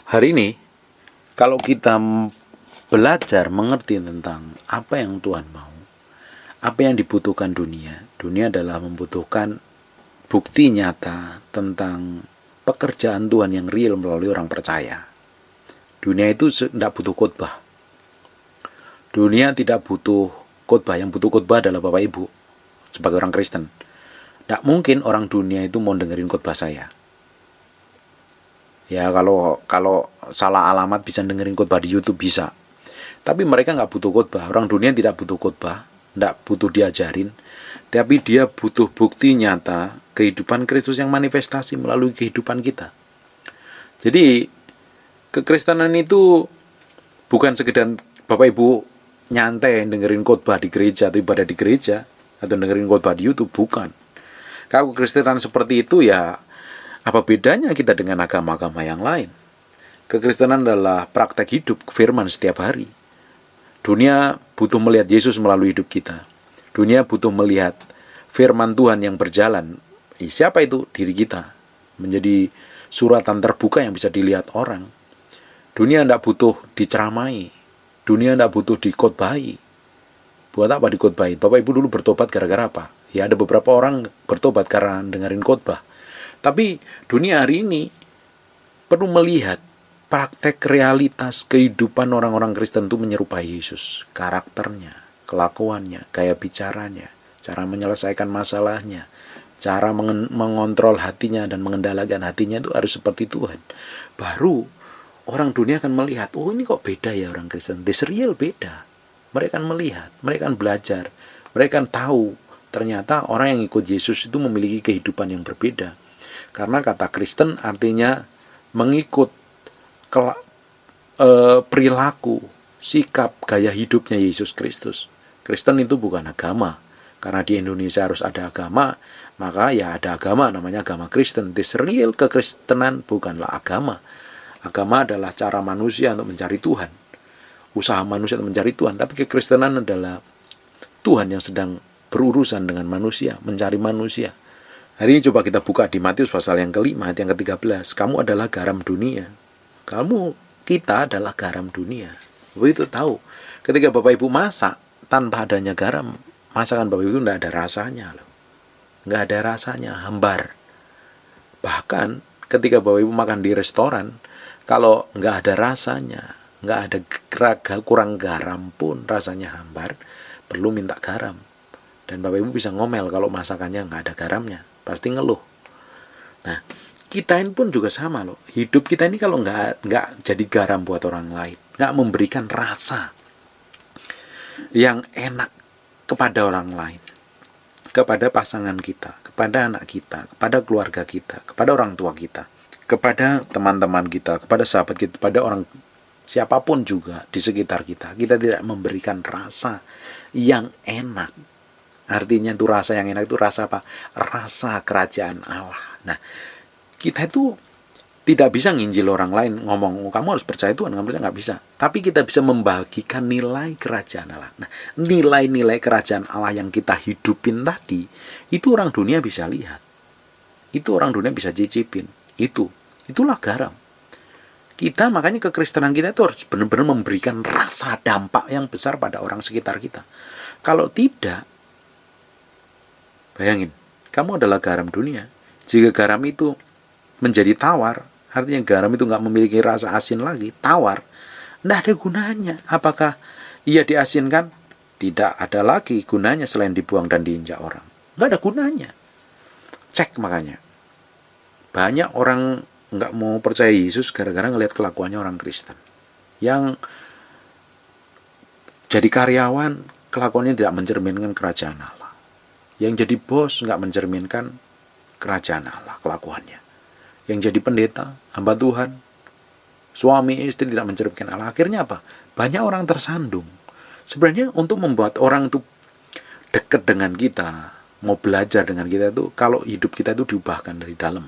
Hari ini, kalau kita belajar mengerti tentang apa yang Tuhan mau, apa yang dibutuhkan dunia, dunia adalah membutuhkan bukti nyata tentang pekerjaan Tuhan yang real melalui orang percaya. Dunia itu tidak butuh khotbah. Dunia tidak butuh khotbah. Yang butuh khotbah adalah Bapak Ibu sebagai orang Kristen. Tidak mungkin orang dunia itu mau dengerin khotbah saya. Ya kalau salah alamat bisa dengerin khotbah di YouTube bisa. Tapi mereka nggak butuh khotbah. Orang dunia tidak butuh khotbah, nggak butuh diajarin. Tapi dia butuh bukti nyata kehidupan Kristus yang manifestasi melalui kehidupan kita. Jadi kekristenan itu bukan sekedar Bapak Ibu nyantai dengerin khotbah di gereja atau ibadah di gereja atau dengerin khotbah di YouTube, bukan. Kalau kekristenan seperti itu, ya apa bedanya kita dengan agama-agama yang lain? Kekristenan adalah praktek hidup firman setiap hari. Dunia butuh melihat Yesus melalui hidup kita. Dunia butuh melihat firman Tuhan yang berjalan. Siapa itu? Diri kita. Menjadi suratan terbuka yang bisa dilihat orang. Dunia tidak butuh diceramai. Dunia tidak butuh dikhotbahi. Buat apa dikhotbahi? Bapak Ibu dulu bertobat gara-gara apa? Ya ada beberapa orang bertobat karena dengerin khotbah. Tapi dunia hari ini perlu melihat praktek realitas kehidupan orang-orang Kristen itu menyerupai Yesus. Karakternya, kelakuannya, gaya bicaranya, cara menyelesaikan masalahnya, cara mengontrol hatinya dan mengendalikan hatinya itu harus seperti Tuhan. Baru orang dunia akan melihat, oh ini kok beda ya orang Kristen. This real beda. Mereka akan melihat, mereka akan belajar, mereka akan tahu ternyata orang yang ikut Yesus itu memiliki kehidupan yang berbeda. Karena kata Kristen artinya mengikut perilaku, sikap, gaya hidupnya Yesus Kristus. Kristen itu bukan agama. Karena di Indonesia harus ada agama, maka ya ada agama namanya agama Kristen. This real kekristenan bukanlah agama. Agama adalah cara manusia untuk mencari Tuhan. Usaha manusia untuk mencari Tuhan. Tapi kekristenan adalah Tuhan yang sedang berurusan dengan manusia, mencari manusia. Hari ini coba kita buka di Matius pasal yang ke-5 ayat yang ke-13. Kamu adalah garam dunia. Kita adalah garam dunia. Bapak itu tahu. Ketika Bapak Ibu masak tanpa adanya garam, masakan Bapak Ibu tidak ada rasanya loh. Nggak ada rasanya, hambar. Bahkan ketika Bapak Ibu makan di restoran, kalau nggak ada rasanya, nggak ada kurang garam pun rasanya hambar, perlu minta garam. Dan Bapak Ibu bisa ngomel kalau masakannya nggak ada garamnya. Pasti ngeluh. Nah, kita ini pun juga sama loh. Hidup kita ini kalau nggak jadi garam buat orang lain, nggak memberikan rasa yang enak kepada orang lain, kepada pasangan kita, kepada anak kita, kepada keluarga kita, kepada orang tua kita, kepada teman-teman kita, kepada sahabat kita, kepada orang siapapun juga di sekitar kita, kita tidak memberikan rasa yang enak. Artinya itu rasa yang enak itu rasa apa? Rasa kerajaan Allah. Nah, kita itu tidak bisa nginjil orang lain ngomong, kamu harus percaya Tuhan, nggak bisa. Tapi kita bisa membagikan nilai kerajaan Allah. Nah, nilai-nilai kerajaan Allah yang kita hidupin tadi, itu orang dunia bisa lihat. Itu orang dunia bisa cicipin. Itulah garam. Kita makanya kekristenan kita itu harus benar-benar memberikan rasa dampak yang besar pada orang sekitar kita. Kalau tidak, bayangin, kamu adalah garam dunia. Jika garam itu menjadi tawar, artinya garam itu nggak memiliki rasa asin lagi, tawar, nggak ada gunanya. Apakah ia diasinkan? Tidak ada lagi gunanya selain dibuang dan diinjak orang. Nggak ada gunanya. Cek makanya. Banyak orang nggak mau percaya Yesus gara-gara ngelihat kelakuannya orang Kristen. Yang jadi karyawan, kelakuannya tidak mencerminkan kerajaan Allah. Yang jadi bos nggak mencerminkan kerajaan Allah kelakuannya. Yang jadi pendeta, hamba Tuhan, suami istri tidak mencerminkan Allah. Akhirnya apa? Banyak orang tersandung. Sebenarnya untuk membuat orang itu dekat dengan kita, mau belajar dengan kita itu, kalau hidup kita itu diubahkan dari dalam.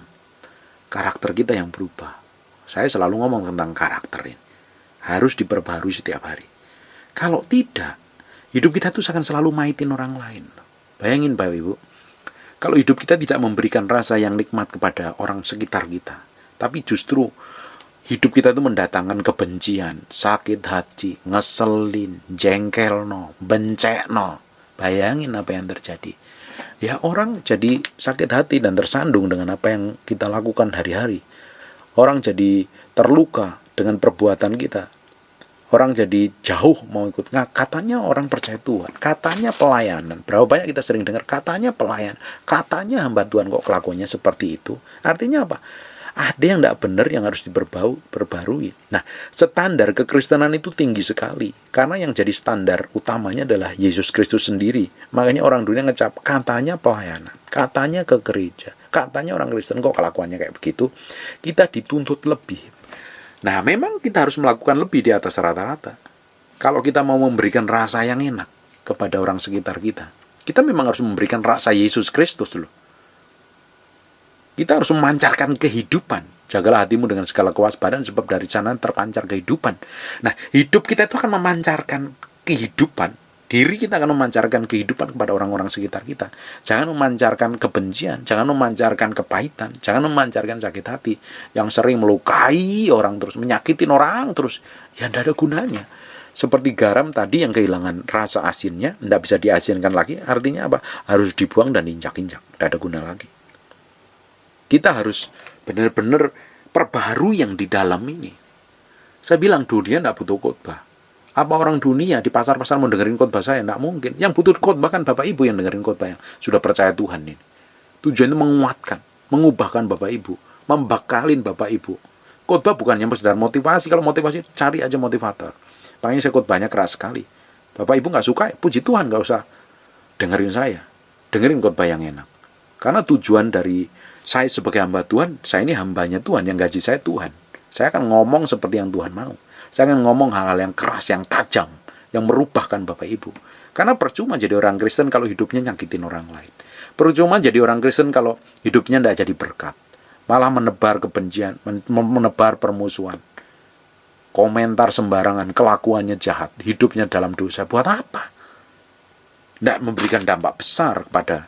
Karakter kita yang berubah. Saya selalu ngomong tentang karakter ini. Harus diperbaharui setiap hari. Kalau tidak, hidup kita itu akan selalu maitin orang lain. Bayangin Bapak Ibu, kalau hidup kita tidak memberikan rasa yang nikmat kepada orang sekitar kita, tapi justru hidup kita itu mendatangkan kebencian, sakit hati, ngeselin, jengkelno, bencekno. Bayangin apa yang terjadi. Ya orang jadi sakit hati dan tersandung dengan apa yang kita lakukan hari-hari. Orang jadi terluka dengan perbuatan kita. Orang jadi jauh mau ikut. Nah, katanya orang percaya Tuhan, katanya pelayanan. Berapa banyak kita sering dengar katanya pelayan, katanya hamba Tuhan, kok kelakuannya seperti itu. Artinya apa? Ada yang tidak benar yang harus diperbarui. Nah, standar kekristenan itu tinggi sekali. Karena yang jadi standar utamanya adalah Yesus Kristus sendiri. Makanya orang dunia ngecap, katanya pelayanan, katanya ke gereja, katanya orang Kristen kok kelakuannya kayak begitu. Kita dituntut lebih. Nah, memang kita harus melakukan lebih di atas rata-rata. Kalau kita mau memberikan rasa yang enak kepada orang sekitar kita, kita memang harus memberikan rasa Yesus Kristus dulu. Kita harus memancarkan kehidupan. Jagalah hatimu dengan segala kewaspadaan, sebab dari sana terpancar kehidupan. Nah, hidup kita itu akan memancarkan kehidupan. Diri kita akan memancarkan kehidupan kepada orang-orang sekitar kita. Jangan memancarkan kebencian, jangan memancarkan kepahitan, jangan memancarkan sakit hati yang sering melukai orang terus, menyakitin orang terus. Ya tidak ada gunanya. Seperti garam tadi yang kehilangan rasa asinnya, tidak bisa diasinkan lagi. Artinya apa? Harus dibuang dan diinjak-injak. Tidak ada guna lagi. Kita harus benar-benar perbaharui yang di dalam ini. Saya bilang dunia tidak butuh khotbah. Apa orang dunia di pasar-pasar mau dengerin khotbah saya? Tidak mungkin. Yang butuh khotbah kan Bapak Ibu yang dengerin khotbah yang sudah percaya Tuhan ini. Tujuannya menguatkan, mengubahkan Bapak Ibu, membakalin Bapak Ibu. Khotbah bukan yang sekedar motivasi. Kalau motivasi cari aja motivator. Makanya saya khotbahnya keras sekali. Bapak Ibu nggak suka, puji Tuhan, nggak usah dengerin saya. Dengerin khotbah yang enak. Karena tujuan dari saya sebagai hamba Tuhan, saya ini hambanya Tuhan, yang gaji saya Tuhan. Saya akan ngomong seperti yang Tuhan mau. Saya akan ngomong hal-hal yang keras, yang tajam, yang merubahkan Bapak Ibu. Karena percuma jadi orang Kristen kalau hidupnya nyakitin orang lain. Percuma jadi orang Kristen kalau hidupnya tidak jadi berkat. Malah menebar kebencian, menebar permusuhan. Komentar sembarangan, kelakuannya jahat, hidupnya dalam dosa. Buat apa? Tidak memberikan dampak besar kepada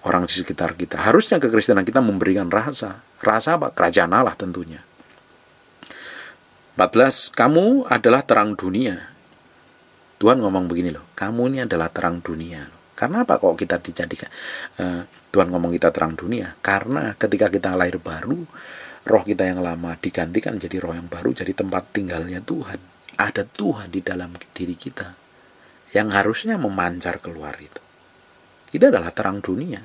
orang di sekitar kita. Harusnya kekristenan kita memberikan rasa. Rasa apa? Kerajaan Allah tentunya. 14. Kamu adalah terang dunia. Tuhan ngomong begini loh. Kamu ini adalah terang dunia. Karena apa kok kita dijadikan? Tuhan ngomong kita terang dunia. Karena ketika kita lahir baru, roh kita yang lama digantikan jadi roh yang baru, jadi tempat tinggalnya Tuhan. Ada Tuhan di dalam diri kita yang harusnya memancar keluar itu. Kita adalah terang dunia.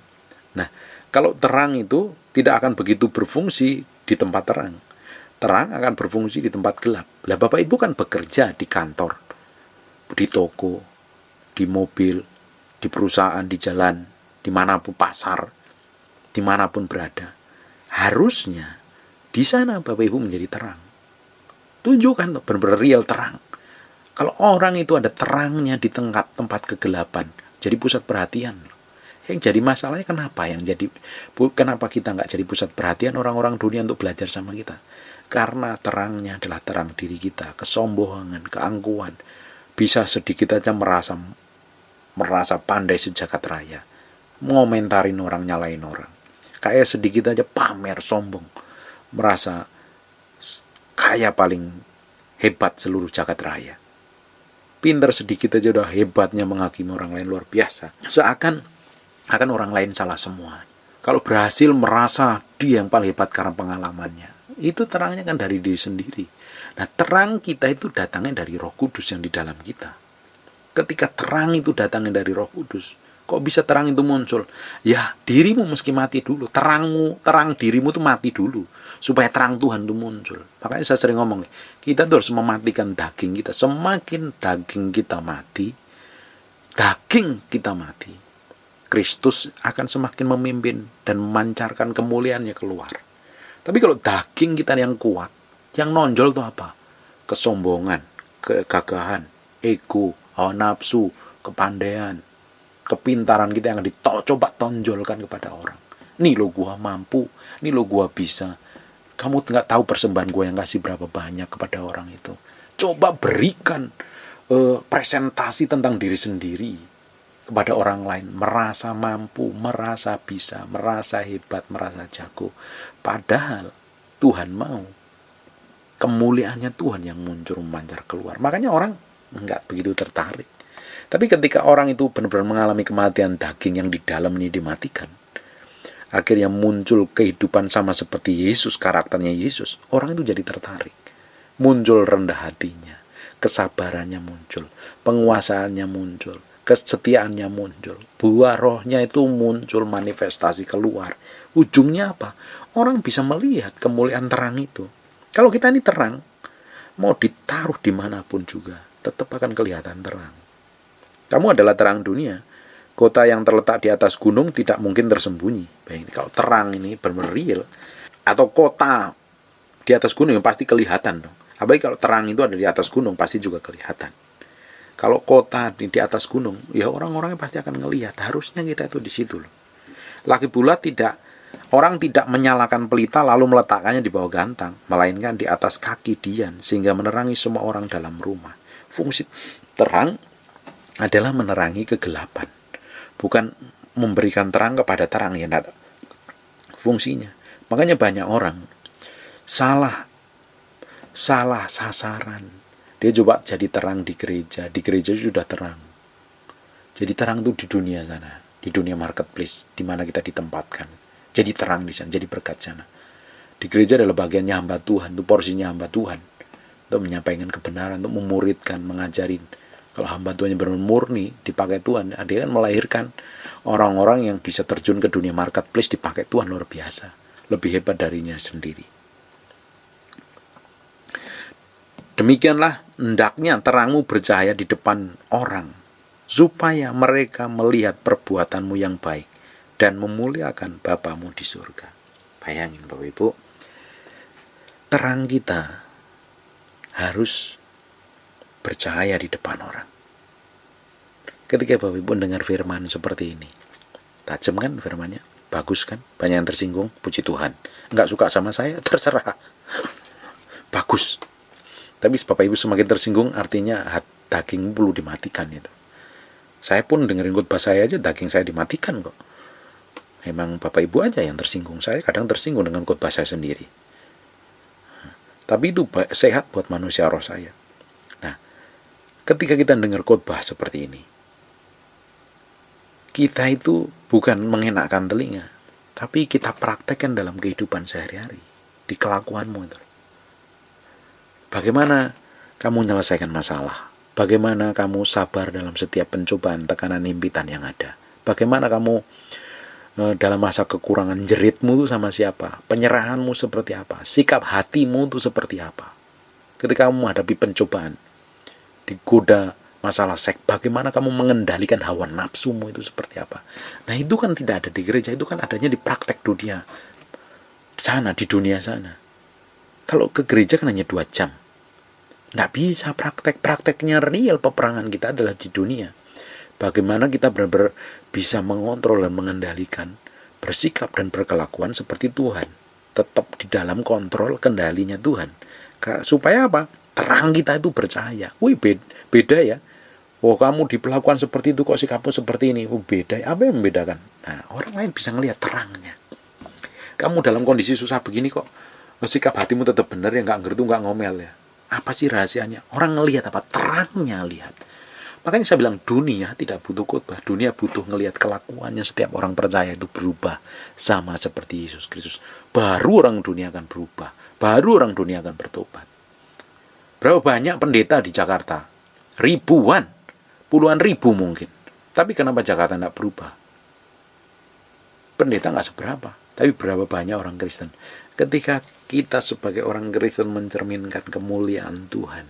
Nah, kalau terang itu tidak akan begitu berfungsi di tempat terang. Terang akan berfungsi di tempat gelap. Lah Bapak Ibu kan bekerja di kantor, di toko, di mobil, di perusahaan, di jalan, dimanapun pasar, dimanapun berada. Harusnya di sana Bapak Ibu menjadi terang. Tunjukkan benar-benar real terang. Kalau orang itu ada terangnya di tengah tempat kegelapan, jadi pusat perhatian. Yang jadi masalahnya kenapa kita nggak jadi pusat perhatian orang-orang dunia untuk belajar sama kita? Karena terangnya adalah terang diri kita, kesombongan, keangkuhan, bisa sedikit aja merasa pandai sejagat raya, ngomentarin orang, nyalain orang, kayak sedikit aja pamer, sombong, merasa kaya paling hebat seluruh jagat raya, pinter sedikit aja udah hebatnya menghakimi orang lain luar biasa, seakan orang lain salah semua. Kalau berhasil merasa dia yang paling hebat karena pengalamannya. Itu terangnya kan dari diri sendiri. Nah, terang kita itu datangnya dari Roh Kudus yang di dalam kita. Ketika terang itu datangnya dari Roh Kudus, kok bisa terang itu muncul? Ya, dirimu mesti mati dulu. Terang dirimu itu mati dulu supaya terang Tuhan itu muncul. Makanya saya sering ngomong, kita tuh harus mematikan daging kita. Semakin daging kita mati, Kristus akan semakin memimpin dan memancarkan kemuliaannya keluar. Tapi kalau daging kita yang kuat, yang nonjol itu apa? Kesombongan, kegagahan, ego, hawa nafsu, kepandaian, kepintaran kita yang coba tonjolkan kepada orang. Nih lo gua mampu, nih lo gua bisa. Kamu nggak tahu persembahan gua yang kasih berapa banyak kepada orang itu. Coba berikan presentasi tentang diri sendiri kepada orang lain, merasa mampu, merasa bisa, merasa hebat, merasa jago. Padahal Tuhan mau kemuliaannya Tuhan yang muncul memancar keluar. Makanya orang nggak begitu tertarik. Tapi ketika orang itu benar-benar mengalami kematian daging yang di dalam ini dimatikan, akhirnya muncul kehidupan sama seperti Yesus, karakternya Yesus, orang itu jadi tertarik. Muncul rendah hatinya, kesabarannya muncul, penguasaannya muncul, kesetiaannya muncul, buah rohnya itu muncul, manifestasi keluar. Ujungnya apa? Orang bisa melihat kemuliaan terang itu. Kalau kita ini terang, mau ditaruh dimanapun juga, tetap akan kelihatan terang. Kamu adalah terang dunia. Kota yang terletak di atas gunung tidak mungkin tersembunyi. Bayangin, kalau terang ini benar-benar real, atau kota di atas gunung yang pasti kelihatan dong. Apalagi kalau terang itu ada di atas gunung, pasti juga kelihatan. Kalau kota di atas gunung, ya orang-orangnya pasti akan ngelihat. Harusnya kita itu di situ loh. Lagi pula orang tidak menyalakan pelita lalu meletakkannya di bawah gantang, melainkan di atas kaki dian, sehingga menerangi semua orang dalam rumah. Fungsi terang adalah menerangi kegelapan, bukan memberikan terang kepada terang, ya enggak fungsinya. Makanya banyak orang salah sasaran. Dia coba jadi terang di gereja sudah terang. Jadi terang itu di dunia sana, di dunia marketplace, di mana kita ditempatkan. Jadi terang di sana, jadi berkat sana. Di gereja adalah bagiannya hamba Tuhan, itu porsinya hamba Tuhan, untuk menyampaikan kebenaran, untuk memuridkan, mengajarin. Kalau hamba Tuhan yang benar murni dipakai Tuhan, dia kan melahirkan orang-orang yang bisa terjun ke dunia marketplace, dipakai Tuhan luar biasa, lebih hebat darinya sendiri. Demikianlah hendaknya terangmu bercahaya di depan orang, supaya mereka melihat perbuatanmu yang baik dan memuliakan Bapamu di surga. Bayangin Bapak Ibu, terang kita harus bercahaya di depan orang. Ketika Bapak Ibu dengar firman seperti ini, tajam kan firmannya, bagus kan, banyak yang tersinggung, puji Tuhan. Enggak suka sama saya, terserah, bagus. Tapi Bapak Ibu semakin tersinggung, artinya daging perlu dimatikan itu. Saya pun dengerin khotbah saya aja, daging saya dimatikan kok. Memang Bapak Ibu aja yang tersinggung. Saya kadang tersinggung dengan khotbah saya sendiri. Tapi itu sehat buat manusia roh saya. Nah, ketika kita dengar khotbah seperti ini, kita itu bukan mengenakan telinga, tapi kita praktekkan dalam kehidupan sehari-hari, di kelakuanmu itu. Bagaimana kamu menyelesaikan masalah? Bagaimana kamu sabar dalam setiap pencobaan, tekanan, himpitan yang ada? Bagaimana kamu dalam masa kekurangan, jeritmu itu sama siapa? Penyerahanmu seperti apa? Sikap hatimu itu seperti apa? Ketika kamu menghadapi pencobaan, digoda masalah seks, bagaimana kamu mengendalikan hawa nafsumu itu seperti apa? Nah itu kan tidak ada di gereja, itu kan adanya di praktek dunia sana, di dunia sana. Kalau ke gereja kan hanya 2 jam. Nggak bisa prakteknya real peperangan kita adalah di dunia. Bagaimana kita benar-benar bisa mengontrol dan mengendalikan, bersikap dan berkelakuan seperti Tuhan. Tetap di dalam kontrol kendalinya Tuhan. Supaya apa? Terang kita itu bercahaya. Wih, beda ya. Oh, kamu diperlakukan seperti itu, kok sikapmu seperti ini. Beda. Apa yang membedakan? Nah, orang lain bisa ngelihat terangnya. Kamu dalam kondisi susah begini kok, sikap hatimu tetap benar ya, nggak ngertu, nggak ngomel ya. Apa sih rahasianya? Orang ngelihat apa? Terangnya lihat. Makanya saya bilang dunia tidak butuh khotbah, dunia butuh ngelihat kelakuannya setiap orang percaya itu berubah sama seperti Yesus Kristus. Baru orang dunia akan berubah, baru orang dunia akan bertobat. Berapa banyak pendeta di Jakarta? Ribuan, puluhan ribu mungkin. Tapi kenapa Jakarta tidak berubah? Pendeta nggak seberapa, tapi berapa banyak orang Kristen. Ketika kita sebagai orang Kristen mencerminkan kemuliaan Tuhan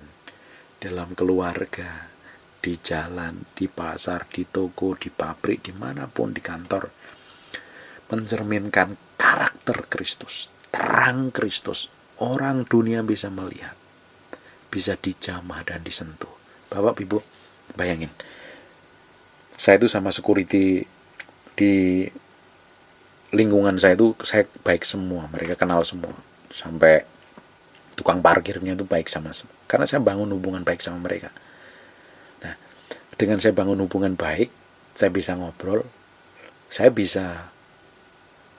dalam keluarga, di jalan, di pasar, di toko, di pabrik, dimanapun, di kantor, mencerminkan karakter Kristus, terang Kristus, orang dunia bisa melihat, bisa dijamah dan disentuh. Bapak Ibu, bayangin, saya itu sama security di lingkungan saya itu, saya baik semua, mereka kenal semua, sampai tukang parkirnya itu baik sama semua, karena saya bangun hubungan baik sama mereka. Nah, dengan saya bangun hubungan baik, saya bisa ngobrol, saya bisa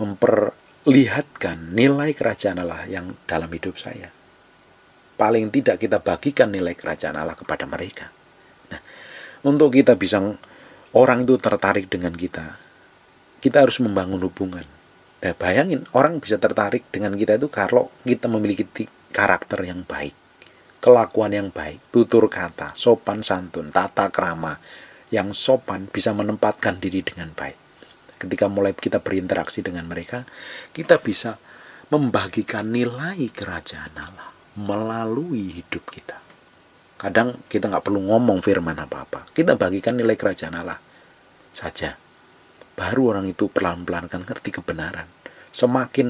memperlihatkan nilai kerajaan Allah yang dalam hidup saya. paling tidak kita bagikan nilai kerajaan Allah kepada mereka. Nah, untuk kita bisa orang itu tertarik dengan kita harus membangun hubungan. Nah, bayangin orang bisa tertarik dengan kita itu kalau kita memiliki karakter yang baik, kelakuan yang baik, tutur kata, sopan santun, tata krama yang sopan, bisa menempatkan diri dengan baik. Ketika mulai kita berinteraksi dengan mereka, kita bisa membagikan nilai kerajaan Allah melalui hidup kita. Kadang kita nggak perlu ngomong firman apa-apa, kita bagikan nilai kerajaan Allah saja. Baru orang itu pelan-pelan akan ngerti kebenaran. Semakin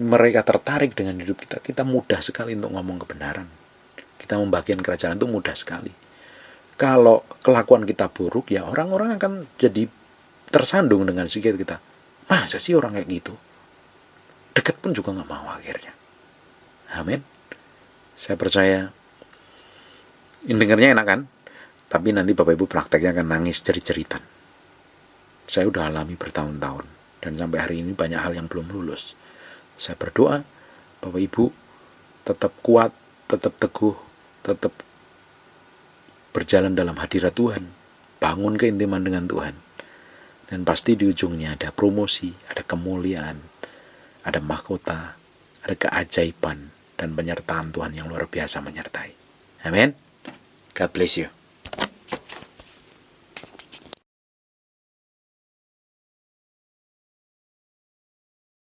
mereka tertarik dengan hidup kita, kita mudah sekali untuk ngomong kebenaran. Kita membagikan kerajaan itu mudah sekali. Kalau kelakuan kita buruk, ya orang-orang akan jadi tersandung dengan sikap kita. Masa sih orang kayak gitu? Dekat pun juga nggak mau akhirnya. Amin. Saya percaya ini dengarnya enak kan? Tapi nanti Bapak Ibu prakteknya akan nangis jerit-jeritan. Saya udah alami bertahun-tahun, dan sampai hari ini banyak hal yang belum lulus. Saya berdoa Bapak Ibu tetap kuat, tetap teguh, tetap berjalan dalam hadirat Tuhan, bangun keintiman dengan Tuhan. Dan pasti di ujungnya ada promosi, ada kemuliaan, ada mahkota, ada keajaiban, dan penyertaan Tuhan yang luar biasa menyertai. Amin. God bless you.